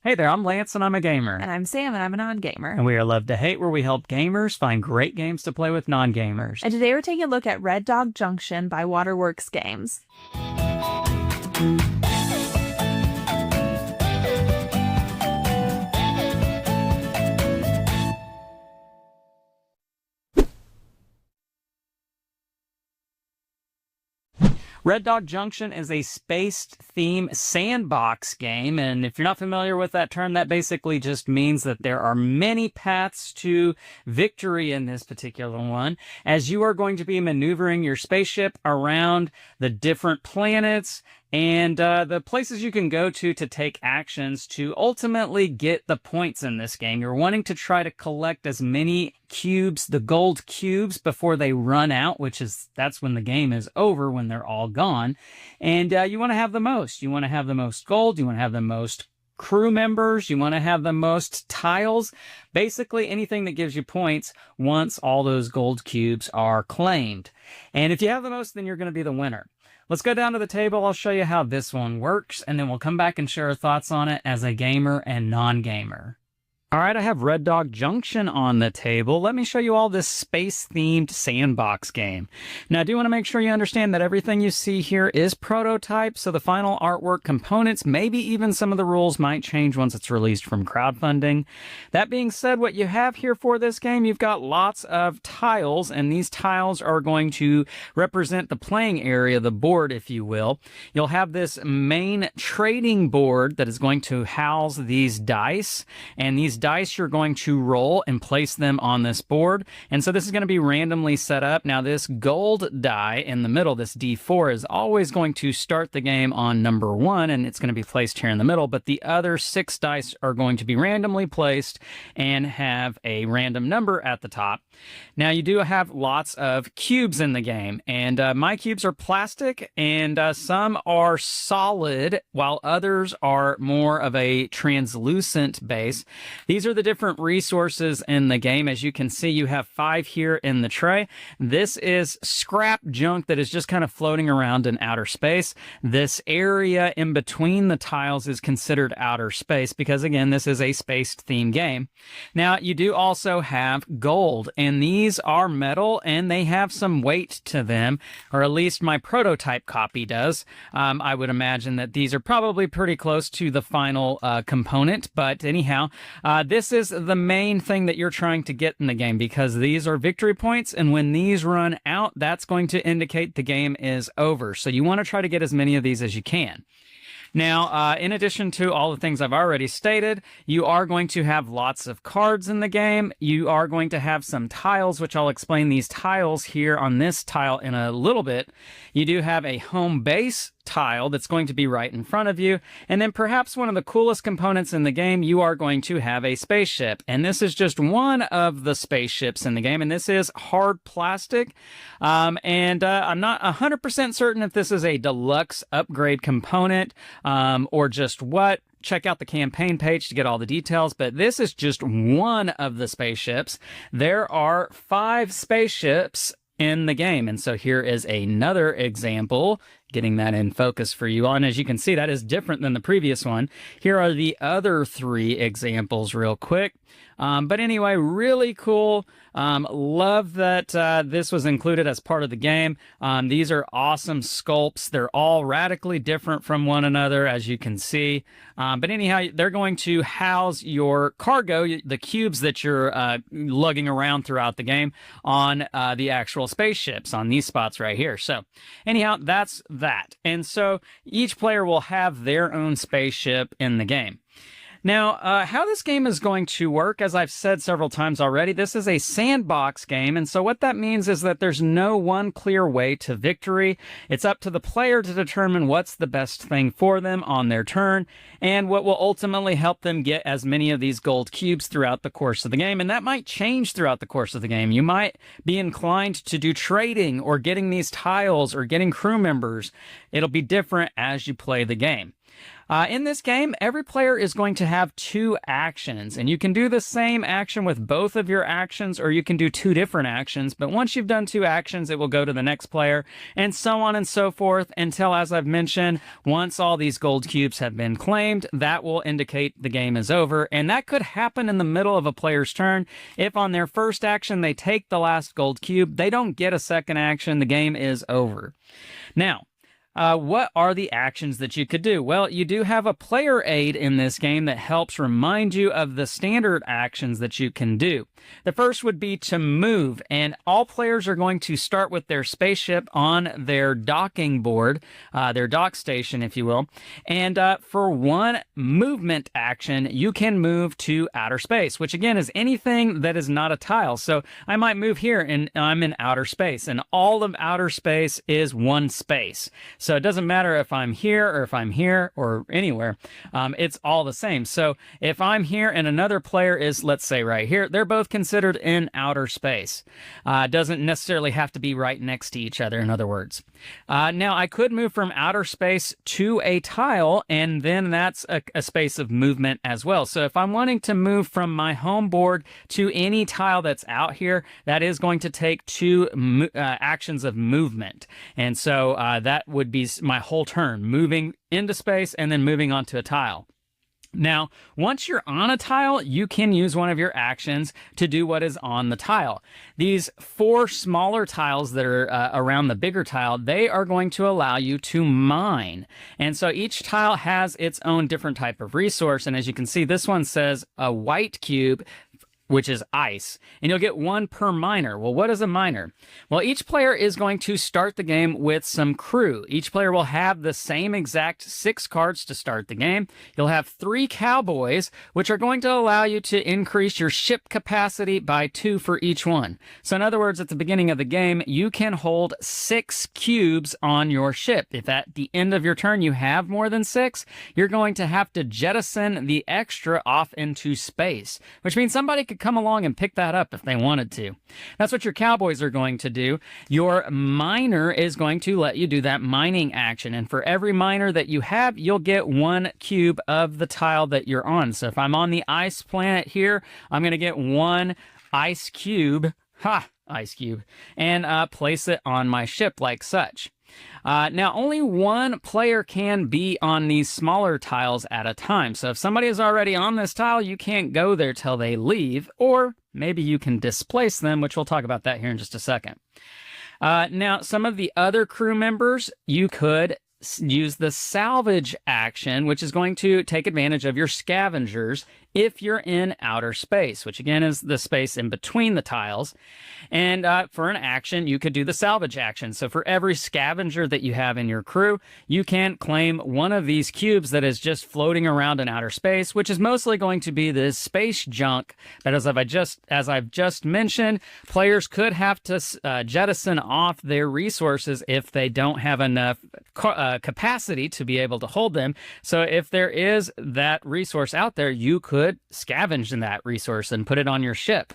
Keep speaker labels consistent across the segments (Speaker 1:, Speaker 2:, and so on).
Speaker 1: Hey there, I'm Lance and I'm a gamer.
Speaker 2: And I'm Sam and I'm a non-gamer.
Speaker 1: And we are Love to Hate, where we help gamers find great games to play with non-gamers.
Speaker 2: And today we're taking a look at Red Dog Junction by Waterworks Games.
Speaker 1: Red Dog Junction is a space-themed sandbox game, and if you're not familiar with that term, that basically just means that there are many paths to victory in this particular one, as you are going to be maneuvering your spaceship around the different planets and the places you can go to take actions to ultimately get the points in this game. You're wanting to try to collect as many cubes, the gold cubes, before they run out, that's when the game is over, when they're all gone. And you want to have the most. You want to have the most gold. You want to have the most crew members. You want to have the most tiles. Basically anything that gives you points once all those gold cubes are claimed. And if you have the most, then you're going to be the winner. Let's go down to the table. I'll show you how this one works, and then we'll come back and share our thoughts on it as a gamer and non-gamer. All right, I have Red Dog Junction on the table. Let me show you all this space-themed sandbox game. Now, I do want to make sure you understand that everything you see here is prototype, so the final artwork components, maybe even some of the rules might change once it's released from crowdfunding. That being said, what you have here for this game, you've got lots of tiles, and these tiles are going to represent the playing area, the board, if you will. You'll have this main trading board that is going to house these dice, and these dice you're going to roll and place them on this board. And so this is going to be randomly set up. Now this gold die in the middle, this D4, is always going to start the game on number 1, and it's going to be placed here in the middle, but the other 6 dice are going to be randomly placed and have a random number at the top. Now you do have lots of cubes in the game, and my cubes are plastic, and some are solid, while others are more of a translucent base. These are the different resources in the game. As you can see, you have 5 here in the tray. This is scrap junk that is just kind of floating around in outer space. This area in between the tiles is considered outer space because, again, this is a space-themed game. Now, you do also have gold, and these are metal, and they have some weight to them, or at least my prototype copy does. I would imagine that these are probably pretty close to the final component, but anyhow, this is the main thing that you're trying to get in the game because these are victory points, and when these run out, that's going to indicate the game is over. So you want to try to get as many of these as you can. Now, in addition to all the things I've already stated, you are going to have lots of cards in the game. You are going to have some tiles, which I'll explain these tiles here on this tile in a little bit. You do have a home base tile that's going to be right in front of you, and then perhaps one of the coolest components in the game, you are going to have a spaceship, and this is just one of the spaceships in the game, and this is hard plastic, and I'm not 100% certain if this is a deluxe upgrade component or just what. Check out the campaign page to get all the details, but this is just one of the spaceships. There are 5 spaceships in the game, and so here is another example, getting that in focus for you all. And as you can see, that is different than the previous one. Here are the other 3 examples real quick. But anyway, really cool. Love that this was included as part of the game. These are awesome sculpts. They're all radically different from one another, as you can see. But anyhow, they're going to house your cargo, the cubes that you're lugging around throughout the game on the actual spaceships on these spots right here. So anyhow, that's that. And so each player will have their own spaceship in the game. Now, how this game is going to work, as I've said several times already, this is a sandbox game, and so what that means is that there's no one clear way to victory. It's up to the player to determine what's the best thing for them on their turn, and what will ultimately help them get as many of these gold cubes throughout the course of the game, and that might change throughout the course of the game. You might be inclined to do trading, or getting these tiles, or getting crew members. It'll be different as you play the game. In this game, every player is going to have 2 actions, and you can do the same action with both of your actions, or you can do 2 different actions. But once you've done 2 actions, it will go to the next player, and so on and so forth until, as I've mentioned, once all these gold cubes have been claimed, that will indicate the game is over. And that could happen in the middle of a player's turn. If on their first action they take the last gold cube, they don't get a second action, the game is over. Now, what are the actions that you could do? Well, you do have a player aid in this game that helps remind you of the standard actions that you can do. The first would be to move, and all players are going to start with their spaceship on their docking board, their dock station, if you will. And for one movement action, you can move to outer space, which again is anything that is not a tile. So I might move here and I'm in outer space, and all of outer space is one space. So it doesn't matter if I'm here or if I'm here or anywhere. It's all the same. So if I'm here and another player is, let's say, right here, they're both considered in outer space. Doesn't necessarily have to be right next to each other, in other words. Now, I could move from outer space to a tile, and then that's a space of movement as well. So if I'm wanting to move from my home board to any tile that's out here, that is going to take 2 actions of movement. And so that would be my whole turn, moving into space and then moving onto a tile. Now, once you're on a tile, you can use one of your actions to do what is on the tile. These 4 smaller tiles that are around the bigger tile, they are going to allow you to mine. And so each tile has its own different type of resource. And as you can see, this one says a white cube, which is ice, and you'll get 1 per miner. Well, what is a miner? Well, each player is going to start the game with some crew. Each player will have the same exact 6 cards to start the game. You'll have 3 cowboys, which are going to allow you to increase your ship capacity by 2 for each one. So in other words, at the beginning of the game, you can hold 6 cubes on your ship. If at the end of your turn you have more than 6, you're going to have to jettison the extra off into space, which means somebody could come along and pick that up if they wanted to. That's what your cowboys are going to do. Your miner is going to let you do that mining action, and for every miner that you have, you'll get 1 cube of the tile that you're on. So if I'm on the ice planet here, I'm going to get 1 ice cube, ice cube, and place it on my ship like such. Now, only 1 player can be on these smaller tiles at a time. So if somebody is already on this tile, you can't go there till they leave, or maybe you can displace them, which we'll talk about that here in just a second. Now, some of the other crew members, you could use the salvage action, which is going to take advantage of your scavengers if you're in outer space, which again is the space in between the tiles. And for an action, you could do the salvage action. So for every scavenger that you have in your crew, you can claim 1 of these cubes that is just floating around in outer space, which is mostly going to be this space junk. But as I've just mentioned, players could have to jettison off their resources if they don't have enough capacity to be able to hold them. So if there is that resource out there, you could scavenge in that resource and put it on your ship.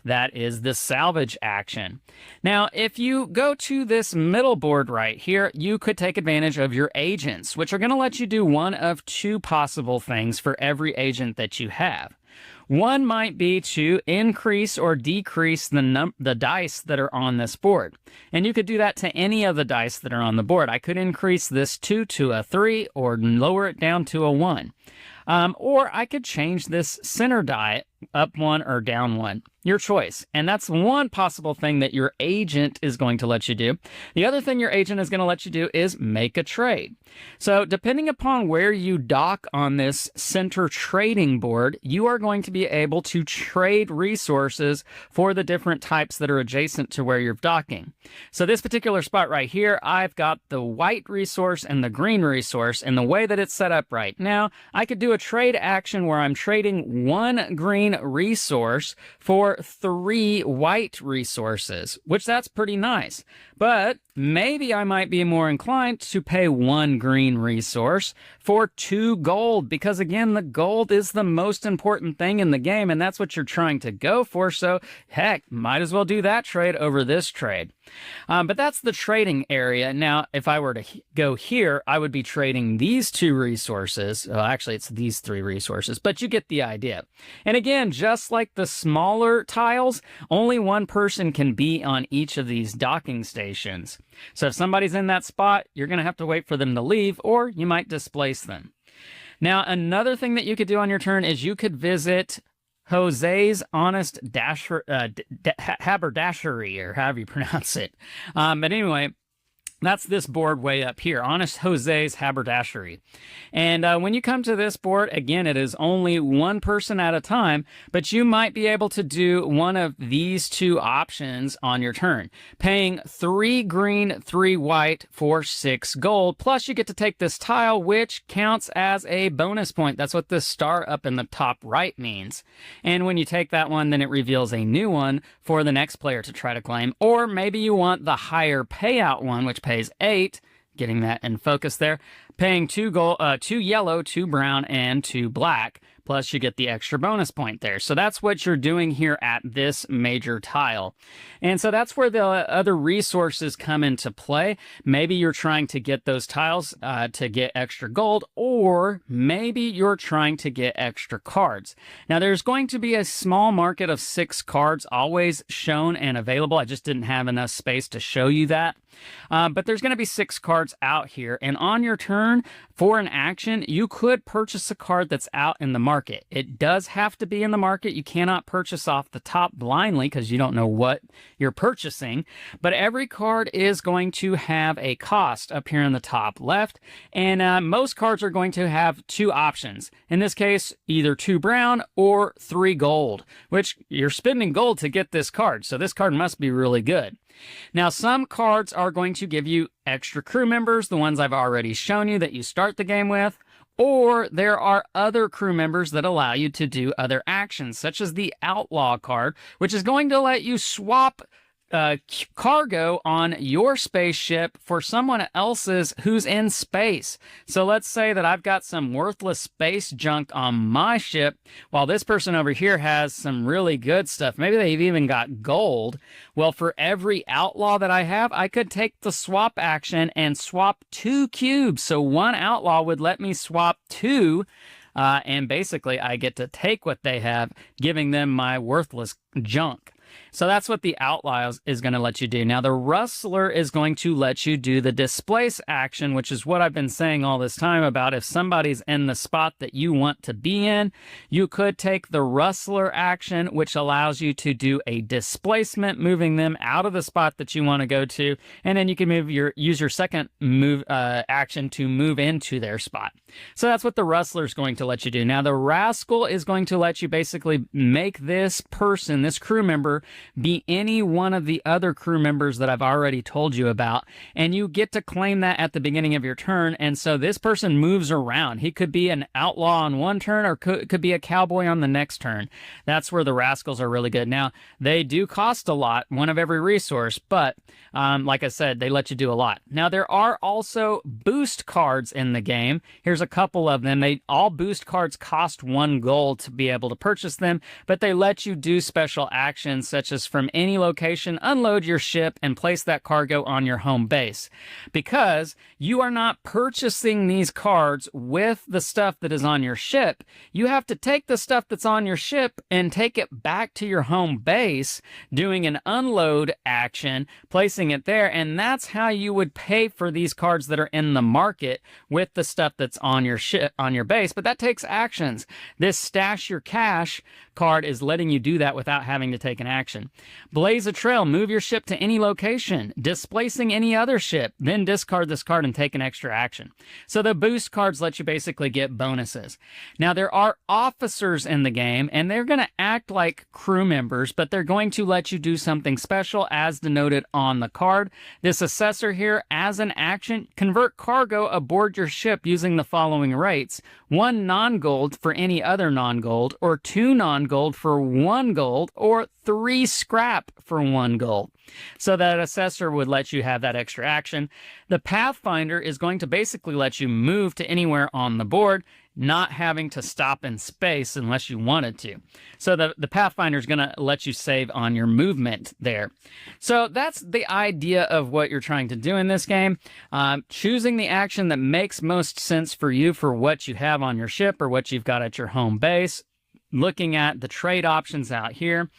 Speaker 1: That is the salvage action. Now, if you go to this middle board right here, you could take advantage of your agents, which are going to let you do 1 of 2 possible things for every agent that you have. One might be to increase or decrease the dice that are on this board. And you could do that to any of the dice that are on the board. I could increase this 2 to a 3 or lower it down to a 1. Or I could change this center die up 1 or down 1. Your choice. And that's one possible thing that your agent is going to let you do. The other thing your agent is going to let you do is make a trade. So depending upon where you dock on this center trading board, you are going to be able to trade resources for the different types that are adjacent to where you're docking. So this particular spot right here, I've got the white resource and the green resource, and the way that it's set up right now, I could do a trade action where I'm trading 1 green resource for 3 white resources, which that's pretty nice. But maybe I might be more inclined to pay 1 green resource for 2 gold, because again, the gold is the most important thing in the game, and that's what you're trying to go for. So heck, might as well do that trade over this trade. But that's the trading area. Now, if I were to go here, I would be trading these two resources. Well, actually, it's these three resources, but you get the idea. And again, just like the smaller tiles, only one person can be on each of these docking stations. So if somebody's in that spot, you're going to have to wait for them to leave, or you might displace them. Now, another thing that you could do on your turn is you could visit Jose's Honest Haberdashery, or however you pronounce it. But anyway, that's this board way up here, Honest Jose's Haberdashery. And when you come to this board, again, it is only one person at a time, but you might be able to do one of these two options on your turn, paying 3 green, 3 white for 6 gold, plus you get to take this tile, which counts as a bonus point. That's what this star up in the top right means. And when you take that one, then it reveals a new one for the next player to try to claim. Or maybe you want the higher payout one, which pays 8, getting that in focus there, paying 2 yellow, 2 brown, and 2 black. Plus you get the extra bonus point there. So that's what you're doing here at this major tile. And so that's where the other resources come into play. Maybe you're trying to get those tiles to get extra gold, or maybe you're trying to get extra cards. Now there's going to be a small market of 6 cards always shown and available. I just didn't have enough space to show you that. But there's going to be 6 cards out here, and on your turn for an action, you could purchase a card that's out in the market. It does have to be in the market. You cannot purchase off the top blindly because you don't know what you're purchasing, but every card is going to have a cost up here in the top left, and most cards are going to have 2 options. In this case, either 2 brown or 3 gold, which you're spending gold to get this card, so this card must be really good. Now, some cards are going to give you extra crew members, the ones I've already shown you that you start the game with, or there are other crew members that allow you to do other actions, such as the Outlaw card, which is going to let you swap cargo on your spaceship for someone else's who's in space. So let's say that I've got some worthless space junk on my ship, while this person over here has some really good stuff. Maybe they've even got gold. Well, for every outlaw that I have, I could take the swap action and swap 2 cubes. So one outlaw would let me swap 2, and basically I get to take what they have, giving them my worthless junk. So that's what the Outlaw is going to let you do. Now, the Rustler is going to let you do the Displace action, which is what I've been saying all this time about if somebody's in the spot that you want to be in, you could take the Rustler action, which allows you to do a displacement, moving them out of the spot that you want to go to, and then you can use your second move action to move into their spot. So that's what the Rustler is going to let you do. Now, the Rascal is going to let you basically make this person, this crew member, be any one of the other crew members that I've already told you about, and you get to claim that at the beginning of your turn. And so this person moves around. He could be an outlaw on one turn, or could be a cowboy on the next turn. That's where the Rascals are really good. Now, they do cost a lot, one of every resource, but like I said, they let you do a lot. Now, there are also boost cards in the game. Here's a couple of them. All boost cards cost 1 gold to be able to purchase them, but they let you do special actions such as from any location, unload your ship and place that cargo on your home base. Because you are not purchasing these cards with the stuff that is on your ship, you have to take the stuff that's on your ship and take it back to your home base, doing an unload action, placing it there, and that's how you would pay for these cards that are in the market with the stuff that's on your ship, on your base. But that takes actions. This Stash Your Cash card is letting you do that without having to take an action. Blaze a trail, move your ship to any location, displacing any other ship, then discard this card and take an extra action. So the boost cards let you basically get bonuses. Now, there are officers in the game, and they're going to act like crew members, but they're going to let you do something special as denoted on the card. This assessor here, as an action, convert cargo aboard your ship using the following rates: 1 non-gold for any other non-gold, or 2 non-gold for 1 gold, or 3 scrap for 1 gold. So that assessor would let you have that extra action. The Pathfinder is going to basically let you move to anywhere on the board, not having to stop in space unless you wanted to. So the Pathfinder is going to let you save on your movement there. So that's the idea of what you're trying to do in this game. Choosing the action that makes most sense for you for what you have on your ship or what you've got at your home base. Looking at the trade options out here.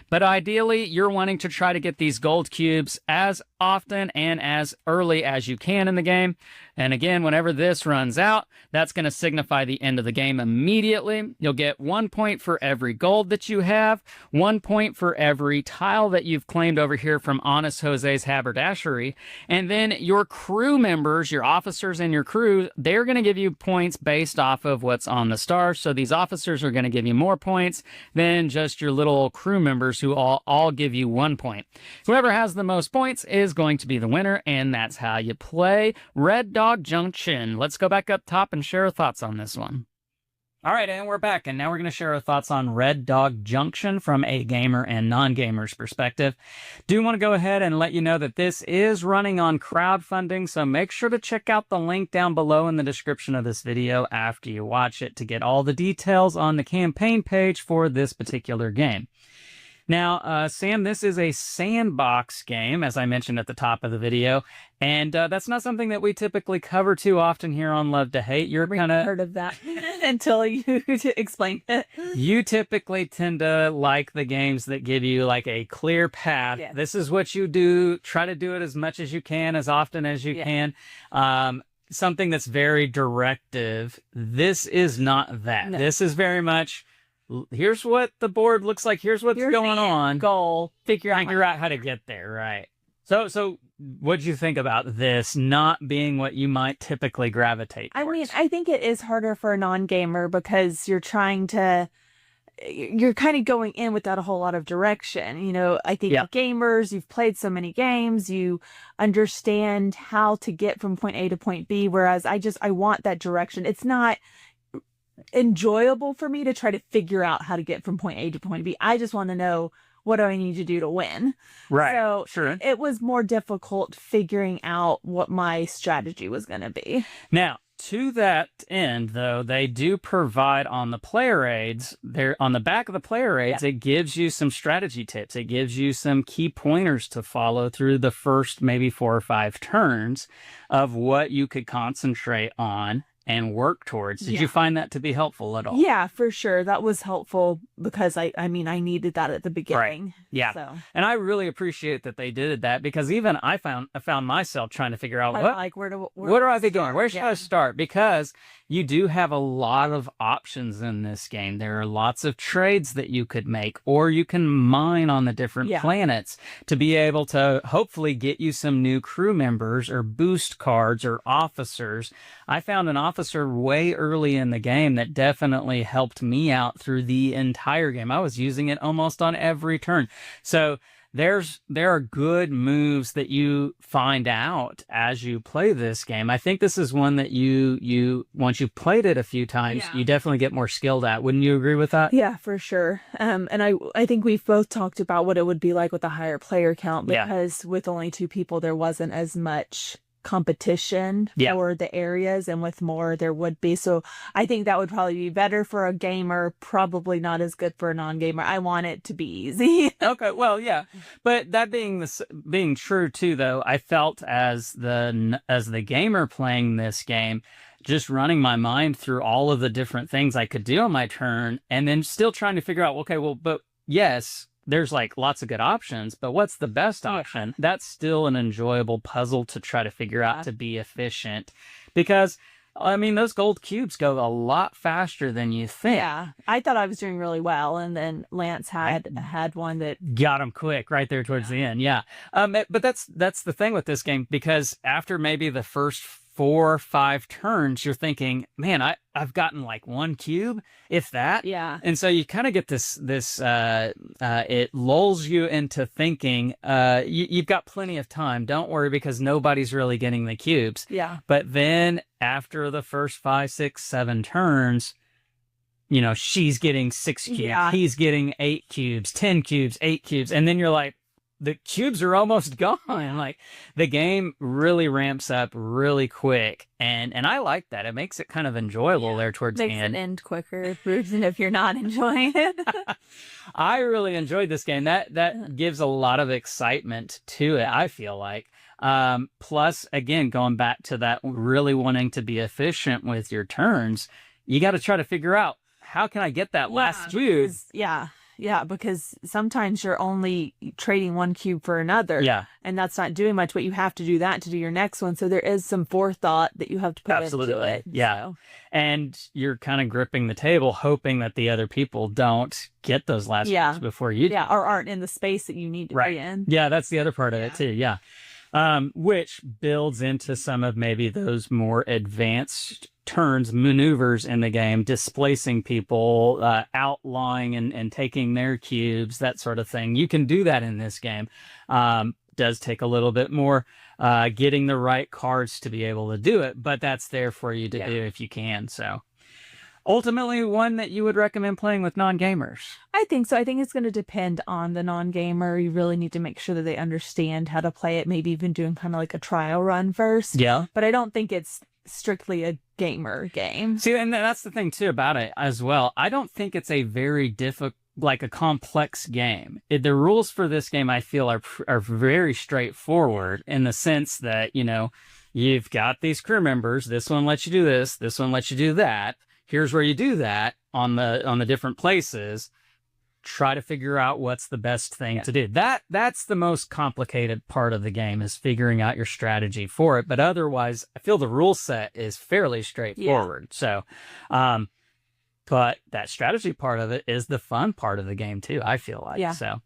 Speaker 1: But ideally, you're wanting to try to get these gold cubes as often and as early as you can in the game. And again, whenever this runs out, that's going to signify the end of the game immediately. You'll get 1 point for every gold that you have, 1 point for every tile that you've claimed over here from Honest Jose's Haberdashery. And then your crew members, your officers and your crew, they're going to give you points based off of what's on the stars. So these officers are going to give you more points than just your little crew members who all give you 1 point. Whoever has the most points is going to be the winner, and that's how you play Red Dog Junction. Let's go back up top and share our thoughts on this one. All right, and we're back, and now we're going to share our thoughts on Red Dog Junction from a gamer and non-gamer's perspective. Do want to go ahead and let you know that this is running on crowdfunding, so make sure to check out the link down below in the description of this video after you watch it to get all the details on the campaign page for this particular game. Now, Sam, this is a sandbox game, as I mentioned at the top of the video, and that's not something that we typically cover too often here on Love to Hate. You're kind of
Speaker 2: heard of that until you explained it.
Speaker 1: You typically tend to like the games that give you like a clear path.
Speaker 2: Yeah.
Speaker 1: This is what you do. Try to do it as much as you can, as often as you can. Something that's very directive. This is not that. No. This is very much, here's what the board looks like. Here's what's going on.
Speaker 2: Goal.
Speaker 1: Figure out how to get there. Right. So what'd you think about this not being what you might typically gravitate towards?
Speaker 2: I mean, I think it is harder for a non-gamer because you're kind of going in without a whole lot of direction. You know, I think gamers, you've played so many games, you understand how to get from point A to point B, whereas I want that direction. It's not enjoyable for me to try to figure out how to get from point A to point B. I just want to know, what do I need to do to win?
Speaker 1: Right.
Speaker 2: So
Speaker 1: sure.
Speaker 2: It was more difficult figuring out what my strategy was going to be.
Speaker 1: Now, to that end, though, they do provide on the player aids, on the back of the player aids, it gives you some strategy tips. It gives you some key pointers to follow through the first maybe 4 or 5 turns of what you could concentrate on and work towards. Did you find that to be helpful at all?
Speaker 2: Yeah, for sure. That was helpful because I needed that at the beginning.
Speaker 1: Right. Yeah.
Speaker 2: So.
Speaker 1: And I really appreciate that they did that because even I found myself trying to figure out where do I be going? Where should I start? Because you do have a lot of options in this game. There are lots of trades that you could make, or you can mine on the different planets to be able to hopefully get you some new crew members or boost cards or officers. I found an officer way early in the game that definitely helped me out through the entire game. I was using it almost on every turn. So there are good moves that you find out as you play this game. I think this is one that you once you've played it a few times, you definitely get more skilled at. Wouldn't you agree with that?
Speaker 2: Yeah, for sure. And I think we've both talked about what it would be like with a higher player count because with only 2 people, there wasn't as much competition for the areas, and with more there would be. So I think that would probably be better for a gamer, probably not as good for a non-gamer. I want it to be easy.
Speaker 1: Okay, well, yeah. But that being true too, though, I felt as the gamer playing this game, just running my mind through all of the different things I could do on my turn, and then still trying to figure out, okay, well, but yes, there's like lots of good options, but what's the best option? That's still an enjoyable puzzle to try to figure out to be efficient, because I mean, those gold cubes go a lot faster than you think.
Speaker 2: Yeah, I thought I was doing really well, and then Lance had one that
Speaker 1: got him quick right there towards the end. Yeah, but that's the thing with this game, because after maybe the first 4 or 5 turns, you're thinking, man, I've gotten like 1 cube, if that.
Speaker 2: Yeah.
Speaker 1: And so you kind of get this it lulls you into thinking, you've got plenty of time. Don't worry, because nobody's really getting the cubes.
Speaker 2: Yeah.
Speaker 1: But then after the first 5, 6, 7 turns, you know, she's getting 6 cubes. Yeah. He's getting 8 cubes, 10 cubes, 8 cubes. And then you're like, the cubes are almost gone. Like the game really ramps up really quick, and I like that. It makes it kind of enjoyable there towards the
Speaker 2: Makes
Speaker 1: end.
Speaker 2: it end quicker, even if you're not enjoying it.
Speaker 1: I really enjoyed this game. That gives a lot of excitement to it, I feel like. Plus, again, going back to that really wanting to be efficient with your turns, you got to try to figure out, how can I get that last food?
Speaker 2: Yeah, because sometimes you're only trading one cube for another.
Speaker 1: Yeah.
Speaker 2: And that's not doing much, but you have to do that to do your next one. So there is some forethought that you have to put into it.
Speaker 1: Yeah.
Speaker 2: So.
Speaker 1: And you're kind of gripping the table, hoping that the other people don't get those last cubes before you do.
Speaker 2: Yeah, or aren't in the space that you need to be in.
Speaker 1: Yeah, that's the other part of it too. Yeah. Which builds into some of maybe those more advanced turns, maneuvers in the game, displacing people, outlawing and taking their cubes, that sort of thing. You can do that in this game. Does take a little bit more getting the right cards to be able to do it, but that's there for you to do if you can. So ultimately, one that you would recommend playing with non-gamers.
Speaker 2: I think so. I think it's going to depend on the non-gamer. You really need to make sure that they understand how to play it, maybe even doing kind of like a trial run first.
Speaker 1: Yeah.
Speaker 2: But I don't think it's strictly a gamer game.
Speaker 1: See, and that's the thing too about it as well. I don't think it's a very like a complex game. The rules for this game, I feel, are very straightforward in the sense that, you know, you've got these crew members. This one lets you do this. This one lets you do that. Here's where you do that on the different places. Try to figure out what's the best thing to do. That's the most complicated part of the game, is figuring out your strategy for it. But otherwise, I feel the rule set is fairly straightforward. So, but that strategy part of it is the fun part of the game too, I feel like.
Speaker 2: Yeah.
Speaker 1: So,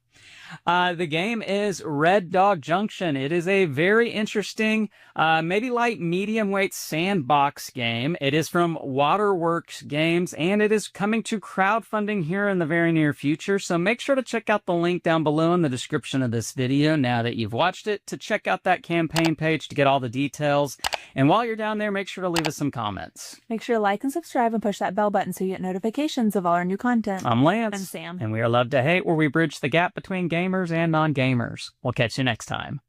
Speaker 1: the game is Red Dog Junction. It is a very interesting, maybe light medium weight sandbox game. It is from Waterworks Games, and it is coming to crowdfunding here in the very near future. So make sure to check out the link down below in the description of this video now that you've watched it, to check out that campaign page to get all the details. And while you're down there, make sure to leave us some comments.
Speaker 2: Make sure to like and subscribe and push that bell button so you get notifications of all our new content.
Speaker 1: I'm Lance.
Speaker 2: And Sam.
Speaker 1: And we are Love to Hate, where we bridge the gap between gamers and non-gamers. We'll catch you next time.